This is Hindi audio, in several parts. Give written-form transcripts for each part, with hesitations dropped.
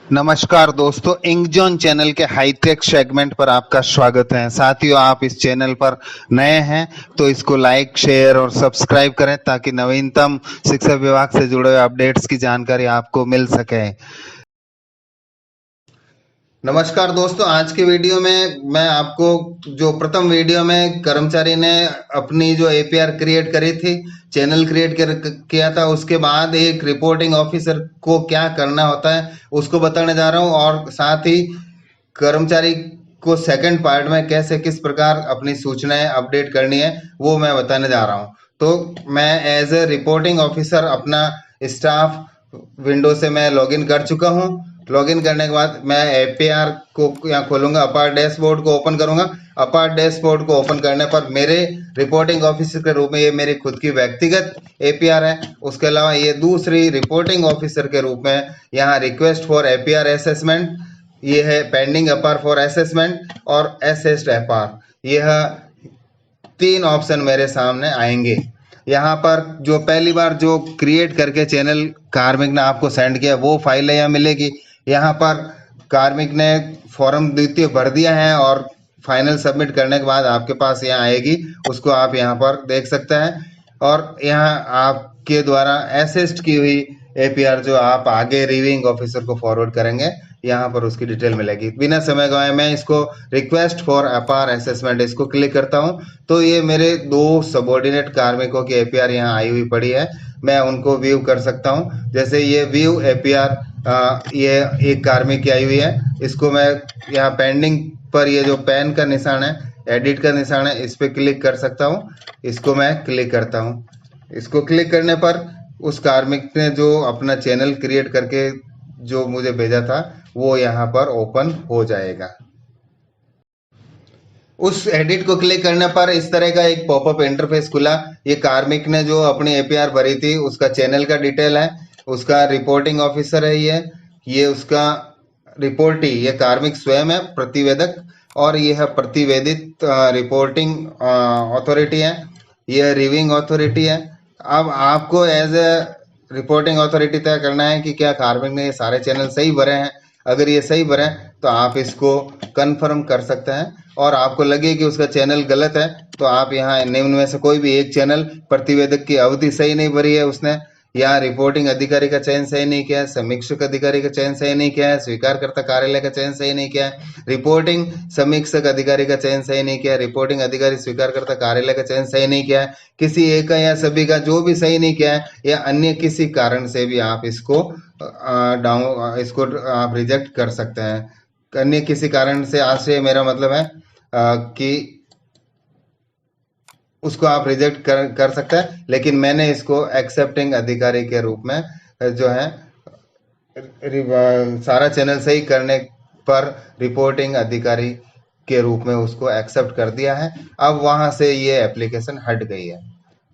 नमस्कार दोस्तों, इंकजॉन चैनल के हाईटेक सेगमेंट पर आपका स्वागत है। साथियों, आप इस चैनल पर नए हैं तो इसको लाइक, शेयर और सब्सक्राइब करें ताकि नवीनतम शिक्षा विभाग से जुड़े हुए अपडेट्स की जानकारी आपको मिल सके। नमस्कार दोस्तों, आज के वीडियो में मैं आपको जो प्रथम वीडियो में कर्मचारी ने अपनी जो एपीआर क्रिएट करी थी, चैनल क्रिएट किया था, उसके बाद एक रिपोर्टिंग ऑफिसर को क्या करना होता है उसको बताने जा रहा हूं, और साथ ही कर्मचारी को सेकंड पार्ट में कैसे किस प्रकार अपनी सूचनाएं अपडेट करनी है वो मैं बताने जा रहा हूं। तो मैं एज ए रिपोर्टिंग ऑफिसर अपना स्टाफ विंडो से मैं लॉगिन कर चुका हूं। लॉगिन करने के बाद मैं एपीआर को यहाँ खोलूंगा, अपार डैशबोर्ड को ओपन करूंगा। अपार डैशबोर्ड को ओपन करने पर मेरे रिपोर्टिंग ऑफिसर के रूप में ये मेरी खुद की व्यक्तिगत एपीआर है। उसके अलावा ये दूसरी रिपोर्टिंग ऑफिसर के रूप में यहाँ रिक्वेस्ट फॉर एपीआर असेसमेंट, ये है पेंडिंग अपार फॉर असेसमेंट और असेस्ड अपार। यह तीन ऑप्शन मेरे सामने आएंगे। यहाँ पर जो पहली बार जो क्रिएट करके चैनल कार्मिक ने आपको सेंड किया वो फाइल यहाँ मिलेगी। यहाँ पर कार्मिक ने फॉर्म द्वितीय भर दिया है और फाइनल सबमिट करने के बाद आपके पास यहाँ आएगी, उसको आप यहाँ पर देख सकते हैं। और यहाँ आपके द्वारा असिस्ट की हुई एपीआर जो आप आगे रिव्यूइंग ऑफिसर को फॉरवर्ड करेंगे, यहाँ पर उसकी डिटेल मिलेगी। बिना समय गवाए मैं इसको रिक्वेस्ट फॉर अपार असेसमेंट इसको क्लिक करता हूँ तो ये मेरे दो सबॉर्डिनेट कार्मिकों की एपीआर यहाँ आई हुई पड़ी है, मैं उनको व्यू कर सकता हूँ। जैसे ये व्यू एपीआर, ये एक कार्मिक की आई हुई है, इसको मैं यहाँ पेंडिंग पर ये जो पेन का निशान है, एडिट का निशान है, इस पर क्लिक कर सकता हूँ। इसको मैं क्लिक करता हूँ। इसको क्लिक करने पर उस कार्मिक ने जो अपना चैनल क्रिएट करके जो मुझे भेजा था वो यहाँ पर ओपन हो जाएगा। उस एडिट को क्लिक करने पर इस तरह का एक पॉपअप इंटरफेस खुला। ये कार्मिक ने जो अपनी एपीआर भरी थी उसका चैनल का डिटेल है, उसका रिपोर्टिंग ऑफिसर है, ये उसका रिपोर्टी, ये कार्मिक स्वयं है प्रतिवेदक, और ये है प्रतिवेदित रिपोर्टिंग अथॉरिटी है, ये रिव्यूइंग अथॉरिटी है। अब आपको एज ए रिपोर्टिंग अथॉरिटी तय करना है कि क्या कार्मिक ने ये सारे चैनल सही भरे हैं। अगर ये सही भरे तो आप इसको कंफर्म कर सकते हैं, और आपको लगे कि उसका चैनल गलत है तो आप यहाँ निम्न में से कोई भी एक चैनल, प्रतिवेदक की अवधि सही नहीं भरी है उसने, या रिपोर्टिंग अधिकारी का चयन सही नहीं किया है, समीक्षक अधिकारी का चयन सही नहीं किया है, स्वीकारकर्ता कार्यालय का चयन सही नहीं किया है, रिपोर्टिंग समीक्षक अधिकारी का चयन सही नहीं किया है, रिपोर्टिंग अधिकारी स्वीकारकर्ता कार्यालय का चयन सही नहीं किया है, किसी एक का या सभी का जो भी सही नहीं किया है, या अन्य किसी कारण से भी आप इसको इसको आप रिजेक्ट कर सकते हैं। अन्य किसी कारण से आश्रय मेरा मतलब है कि उसको आप रिजेक्ट कर सकते हैं, लेकिन मैंने इसको एक्सेप्टिंग अधिकारी के रूप में जो है सारा चैनल सही करने पर रिपोर्टिंग अधिकारी के रूप में उसको एक्सेप्ट कर दिया है। अब वहां से ये एप्लीकेशन हट गई है।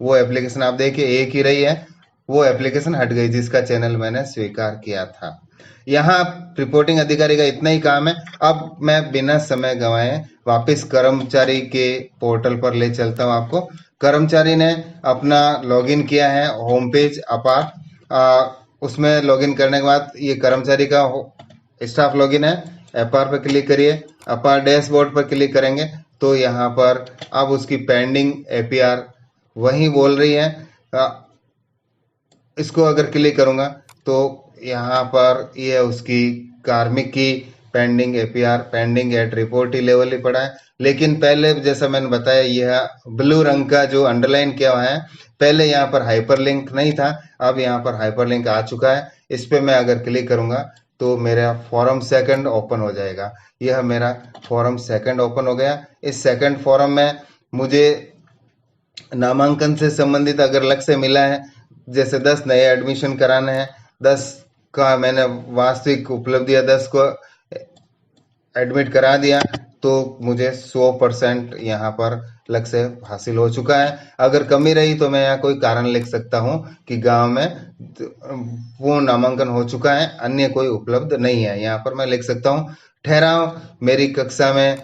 वो एप्लीकेशन आप देखिए एक ही रही है, वो एप्लीकेशन हट गई जिसका चैनल मैंने स्वीकार किया था। यहाँ रिपोर्टिंग अधिकारी का इतना ही काम है। अब मैं बिना समय गंवाए वापस कर्मचारी के पोर्टल पर ले चलता हूँ आपको। कर्मचारी ने अपना लॉगिन किया है होम पेज अपार, उसमें लॉगिन करने के बाद ये कर्मचारी का स्टाफ लॉगिन है। अपार पर क्लिक करिए, अपार डैशबोर्ड पर क्लिक करेंगे तो यहाँ पर अब उसकी पेंडिंग एपीआर वही बोल रही है। इसको अगर क्लिक करूंगा तो यहाँ पर ये उसकी कार्मिक की pending APR, pending at reportee level ही पड़ा है। लेकिन पहले जैसा मैंने बताया यह ब्लू रंग का जो अंडरलाइन किया हुआ है, पहले यहाँ पर हाइपरलिंक नहीं था, अब यहाँ पर हाइपरलिंक आ चुका है। इस पे मैं अगर क्लिक करूंगा तो मेरा फॉर्म सेकंड ओपन हो जाएगा। यह मेरा फॉर्म सेकंड ओपन हो गया। इस सेकंड फॉर्म में मुझे नामांकन से संबंधित अगर लक्ष्य मिला है, जैसे 10 नए एडमिशन कराने हैं, 10 का मैंने वास्तविक उपलब्धियां 10 को एडमिट करा दिया तो मुझे 100% यहाँ पर लक्ष्य हासिल हो चुका है। अगर कमी रही तो मैं यहाँ कोई कारण लिख सकता हूँ कि गांव में पूर्ण नामांकन हो चुका है, अन्य कोई उपलब्ध नहीं है। यहाँ पर मैं लिख सकता हूँ ठहराव, मेरी कक्षा में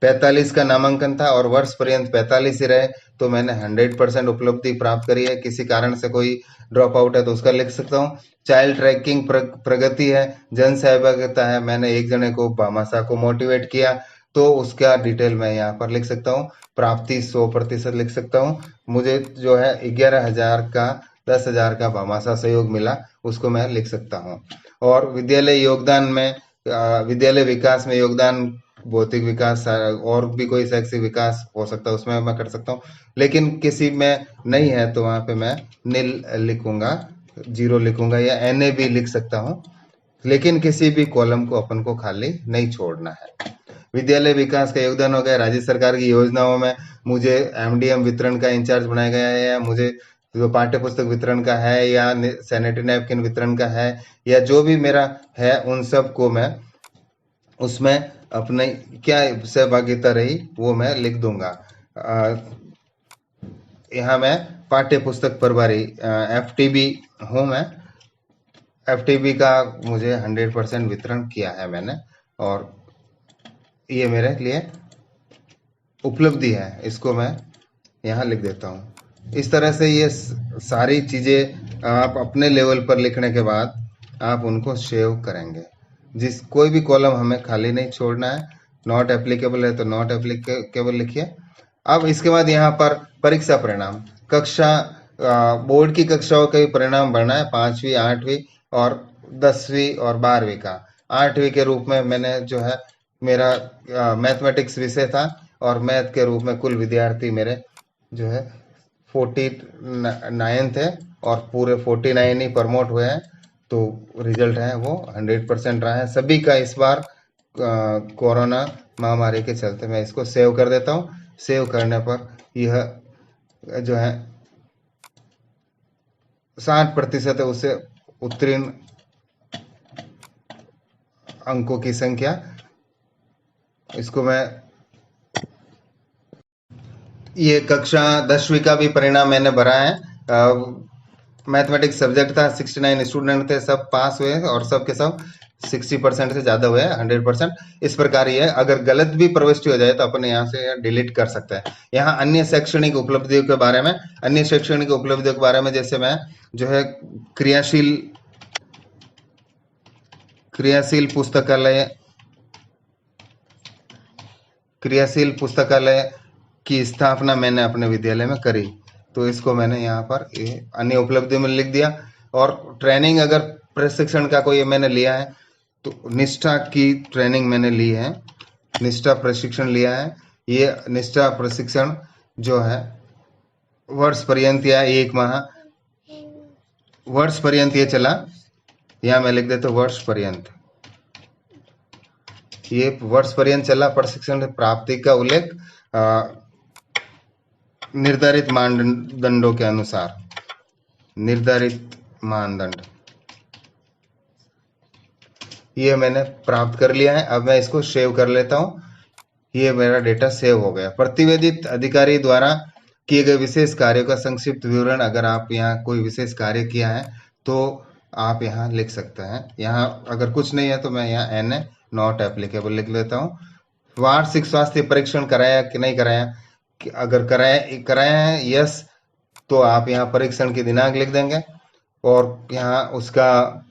45 का नामांकन था और वर्ष पर्यंत 45 ही रहे, तो मैंने 100% उपलब्धि प्राप्त करी है। किसी कारण से कोई ड्रॉप आउट है तो उसका लिख सकता हूँ। चाइल्ड ट्रैकिंग प्रगति है, जन सहभागिता है, मैंने एक जने को भामाशाह को मोटिवेट किया, तो उसका डिटेल मैं यहाँ पर लिख सकता हूँ। प्राप्ति 100% लिख सकता हूँ। मुझे जो है 11,000 का 10,000 का भामाशाह सहयोग मिला, उसको मैं लिख सकता हूँ। और विद्यालय योगदान में विद्यालय विकास में योगदान, भौतिक विकास और भी कोई शैक्षिक विकास हो सकता है उसमें मैं कर सकता हूँ। लेकिन किसी में नहीं है तो वहां पे मैं नील लिखूंगा, 0 लिखूंगा, या NA भी लिख सकता हूँ। लेकिन किसी भी कॉलम को अपन को खाली नहीं छोड़ना है। विद्यालय विकास का योगदान हो गया। राज्य सरकार की योजनाओं में मुझे MDM वितरण का इंचार्ज बनाया गया है, या मुझे जो पाठ्य पुस्तक वितरण का है, या सैनिटरी नैपकिन वितरण का है, या जो भी मेरा है, उन सब को मैं उसमें अपने क्या सहभागिता रही वो मैं लिख दूंगा। यहाँ मैं पाठ्य पुस्तक प्रभारी FTB हूँ मैं। FTB का मुझे 100% वितरण किया है मैंने, और ये मेरे लिए उपलब्धि है, इसको मैं यहाँ लिख देता हूँ। इस तरह से ये सारी चीज़ें आप अपने लेवल पर लिखने के बाद आप उनको सेव करेंगे। कोई भी कॉलम हमें खाली नहीं छोड़ना है। नॉट एप्लीकेबल है तो नॉट एप्लीकेबल लिखिए। अब इसके बाद यहाँ पर परीक्षा परिणाम, बोर्ड की कक्षाओं के परिणाम भरना है, 5वीं 8वीं और 10वीं और 12वीं का। 8वीं के रूप में मैंने जो है मेरा मैथमेटिक्स विषय था, और मैथ के रूप में कुल विद्यार्थी मेरे जो है 49 थे, और पूरे 49 ही प्रमोट हुए हैं। तो रिजल्ट है वो 100% रहा है सभी का। इस बार कोरोना महामारी के चलते मैं इसको सेव कर देता हूँ। सेव करने पर यह जो है 60% है, उससे उत्तीर्ण अंकों की संख्या। इसको मैं ये कक्षा 10वीं का भी परिणाम मैंने भरा है। मैथमेटिक्स सब्जेक्ट था, 69 स्टूडेंट थे, सब पास हुए और सब के सब 60% से ज्यादा हुए, 100%। इस प्रकार ये अगर गलत भी प्रविष्टि हो जाए तो अपन यहाँ से डिलीट कर सकते हैं। यहाँ अन्य शैक्षणिक उपलब्धियों के बारे में, जैसे मैं जो है क्रियाशील पुस्तकालय की स्थापना मैंने अपने विद्यालय में करी, तो इसको मैंने यहाँ पर अन्य उपलब्धि में लिख दिया। और ट्रेनिंग अगर प्रशिक्षण का कोई मैंने लिया है तो निष्ठा की ट्रेनिंग मैंने ली है, निष्ठा प्रशिक्षण लिया है। ये निष्ठा प्रशिक्षण जो है वर्ष पर्यंत या 1 माह, वर्ष पर्यंत ये चला। यहाँ मैं लिख देता हूँ वर्ष पर्यंत, ये वर्ष पर्यंत चला। प्रशिक्षण प्राप्ति का उल्लेख निर्धारित मानदंडों के अनुसार, निर्धारित मानदंड, ये मैंने प्राप्त कर लिया है। अब मैं इसको सेव कर लेता हूँ। ये मेरा डेटा सेव हो गया। प्रतिवेदित अधिकारी द्वारा किए गए विशेष कार्यों का संक्षिप्त विवरण, अगर आप यहाँ कोई विशेष कार्य किया है तो आप यहाँ लिख सकते हैं। यहाँ अगर कुछ नहीं है तो मैं यहाँ NA नॉट एप्लीकेबल लिख लेता हूँ। वार्षिक स्वास्थ्य परीक्षण कराया कि नहीं कराया, अगर कराया है यस, तो आप यहाँ परीक्षण की दिनांक लिख देंगे, और यहाँ उसका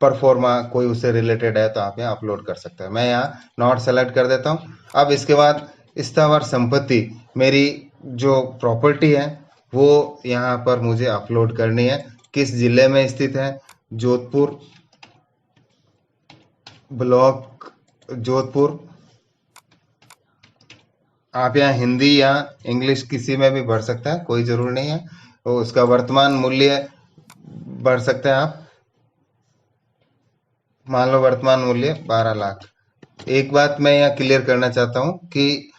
परफॉर्मा कोई उससे रिलेटेड है तो आप यहाँ अपलोड कर सकते हैं। मैं यहाँ नॉट सेलेक्ट कर देता हूँ। अब इसके बाद स्थावर संपत्ति, मेरी जो प्रॉपर्टी है वो यहाँ पर मुझे अपलोड करनी है। किस जिले में स्थित है, जोधपुर, ब्लॉक जोधपुर। आप यहाँ हिंदी या इंग्लिश किसी में भी भर सकते हैं, कोई जरूरी नहीं है। तो उसका वर्तमान मूल्य भर सकते हैं आप, मान लो वर्तमान मूल्य 12 लाख। एक बात मैं यहाँ क्लियर करना चाहता हूँ कि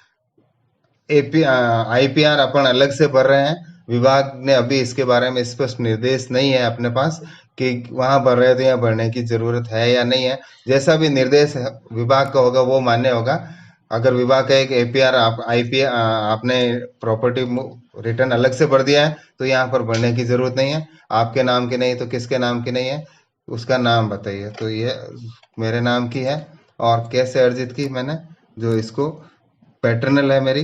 IPR अपन अलग से भर रहे हैं। विभाग ने अभी इसके बारे में स्पष्ट निर्देश नहीं है अपने पास कि वहां भर रहे तो यहाँ भरने की जरूरत है या नहीं है। जैसा भी निर्देश विभाग का होगा वो मान्य होगा। अगर विभाग का एक APR आपने प्रॉपर्टी रिटर्न अलग से भर दिया है तो यहाँ पर भरने की जरूरत नहीं है। आपके नाम की नहीं तो किसके नाम की नहीं है, उसका नाम बताइए। तो ये मेरे नाम की है, और कैसे अर्जित की मैंने, जो इसको पैटर्नल है मेरी,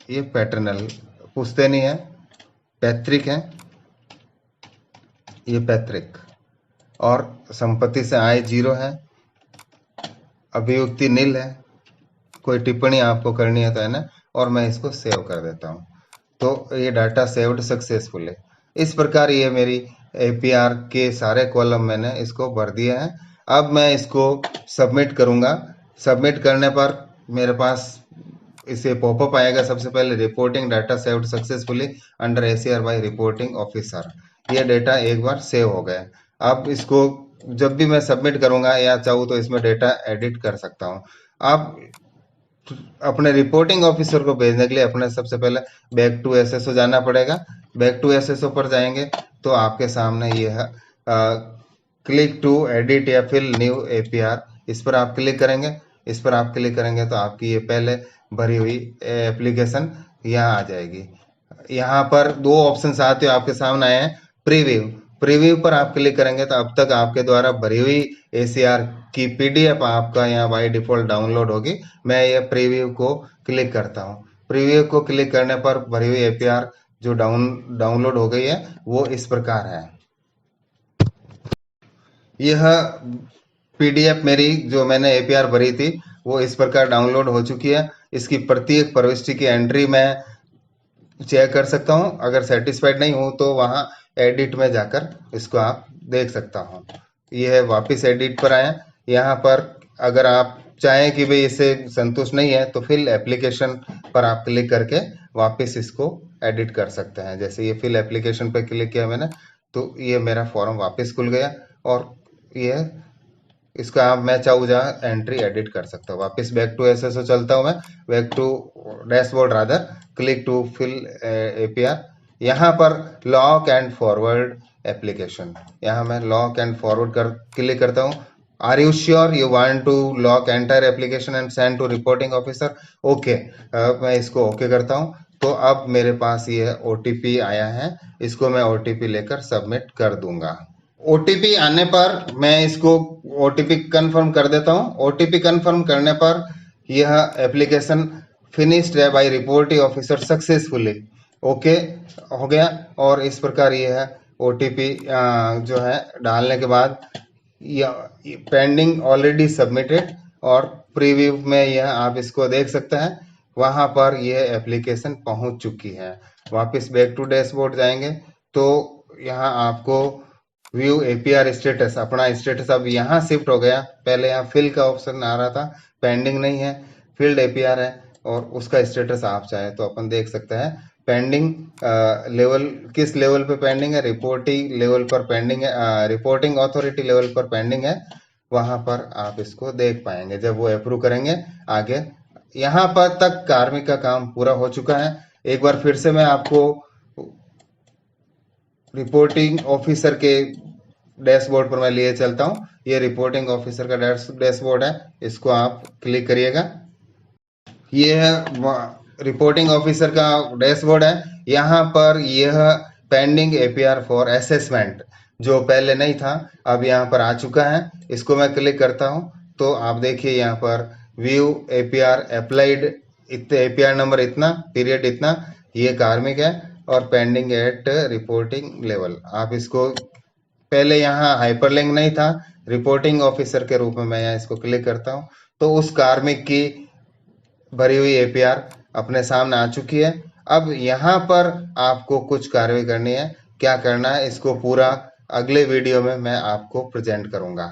ये पैटर्नल पुश्तैनी है, पैतृक है, ये पैतृक, और संपत्ति से आय 0 है, अभियुक्ति नील है। कोई टिप्पणी आपको करनी है तो है ना, और मैं इसको सेव कर देता हूँ। तो ये डाटा सेव्ड सक्सेसफुली। इस प्रकार ये मेरी एपीआर के सारे कॉलम मैंने इसको भर दिया है। अब मैं इसको सबमिट करूंगा। सबमिट करने पर मेरे पास इसे पॉपअप आएगा। सबसे पहले reporting data saved successfully under ACR by reporting officer. ये डेटा एक बार सेव हो गया। अब इसको जब भी मैं सबमिट करूंगा या चाहूँ तो इसमें डेटा एडिट कर सकता हूँ। आप अपने रिपोर्टिंग ऑफिसर को भेजने के लिए अपने सबसे पहले बैक टू एसएसओ जाना पड़ेगा। बैक टू एसएसओ पर जाएंगे तो आपके सामने ये है क्लिक टू एडिट या फिल न्यू एपीआर, इस पर आप क्लिक करेंगे। इस पर आप क्लिक करेंगे तो आपकी ये पहले भरी हुई एप्लीकेशन यहाँ आ जाएगी। यहाँ पर 2 ऑप्शन आते हुए आपके सामने आए हैं। प्रीव्यू, प्रीव्यू पर आप क्लिक करेंगे तो अब तक आपके द्वारा भरी हुई एसीआर की पीडीएफ आपका यहाँ बाय डिफॉल्ट डाउनलोड होगी। मैं ये प्रीव्यू को क्लिक करता हूँ। प्रीव्यू को क्लिक करने पर भरी हुई एपीआर जो डाउनलोड हो गई है वो इस प्रकार है। यह पीडीएफ मेरी जो मैंने एपीआर भरी थी वो इस प्रकार डाउनलोड हो चुकी है। इसकी प्रत्येक प्रविष्टि की एंट्री मैं चेक कर सकता हूं। अगर सेटिस्फाइड नहीं हूं तो वहां एडिट में जाकर इसको आप देख सकता हूं। यह वापस एडिट पर आए। यहाँ पर अगर आप चाहें कि भाई इससे संतुष्ट नहीं है तो फिल एप्लीकेशन पर आप क्लिक करके वापस इसको एडिट कर सकते हैं। जैसे ये फिल एप्लीकेशन पर क्लिक किया मैंने तो ये मेरा फॉर्म वापस खुल गया और ये इसका मैं चाहूँ जहाँ एंट्री एडिट कर सकता हूँ। वापस बैक टू एसएसओ चलता हूँ मैं, back to dashboard rather, click to fill APR. यहाँ पर लॉक एंड फॉरवर्ड एप्लीकेशन, यहाँ मैं लॉक एंड फॉरवर्ड कर क्लिक करता हूँ। Are you sure you want to lock entire application and send to reporting officer? Okay, मैं इसको ओके करता हूँ। तो अब मेरे पास ये ओटीपी आया है, इसको मैं ओटीपी लेकर सबमिट कर दूंगा। ओटीपी आने पर मैं इसको ओटीपी कंफर्म कर देता हूं। ओटीपी कंफर्म करने पर यह एप्लीकेशन फिनिश्ड है by reporting officer successfully, okay हो गया। और इस प्रकार यह है ओटीपी जो है डालने के बाद पेंडिंग ऑलरेडी सबमिटेड, और प्रीव्यू में यह आप इसको देख सकते हैं। वहां पर यह एप्लीकेशन पहुंच चुकी है। वापस बैक टू डैशबोर्ड जाएंगे तो यहाँ आपको व्यू एपीआर स्टेटस, अपना स्टेटस अब यहाँ शिफ्ट हो गया। पहले यहाँ फिल का ऑप्शन आ रहा था, पेंडिंग नहीं है, फील्ड एपीआर है। और उसका स्टेटस आप चाहे तो अपन देख सकते हैं। पेंडिंग लेवल किस लेवल पे पेंडिंग है? रिपोर्टिंग लेवल पर पेंडिंग है, रिपोर्टिंग अथॉरिटी लेवल पर पेंडिंग है। वहां पर आप इसको देख पाएंगे जब वो अप्रूव करेंगे आगे। यहाँ पर तक कार्मिक का काम पूरा हो चुका है। एक बार फिर से मैं आपको रिपोर्टिंग ऑफिसर के डैशबोर्ड पर मैं लिए चलता हूं। ये रिपोर्टिंग ऑफिसर का डैशबोर्ड है, इसको आप क्लिक करिएगा। ये है रिपोर्टिंग ऑफिसर का डैशबोर्ड है। यहाँ पर यह पेंडिंग एपीआर फॉर असेसमेंट जो पहले नहीं था अब यहाँ पर आ चुका है। इसको मैं क्लिक करता हूं तो आप देखिए यहाँ पर view APR applied, APR number इतना, पीरियड इतना, ये कार्मिक है और पेंडिंग एट रिपोर्टिंग लेवल। आप इसको पहले यहाँ हाइपरलिंक नहीं था, रिपोर्टिंग ऑफिसर के रूप में मैं यहाँ इसको क्लिक करता हूँ तो उस कार्मिक की भरी हुई एपीआर अपने सामने आ चुकी है। अब यहाँ पर आपको कुछ कार्रवाई करनी है। क्या करना है इसको पूरा अगले वीडियो में मैं आपको प्रेजेंट करूंगा।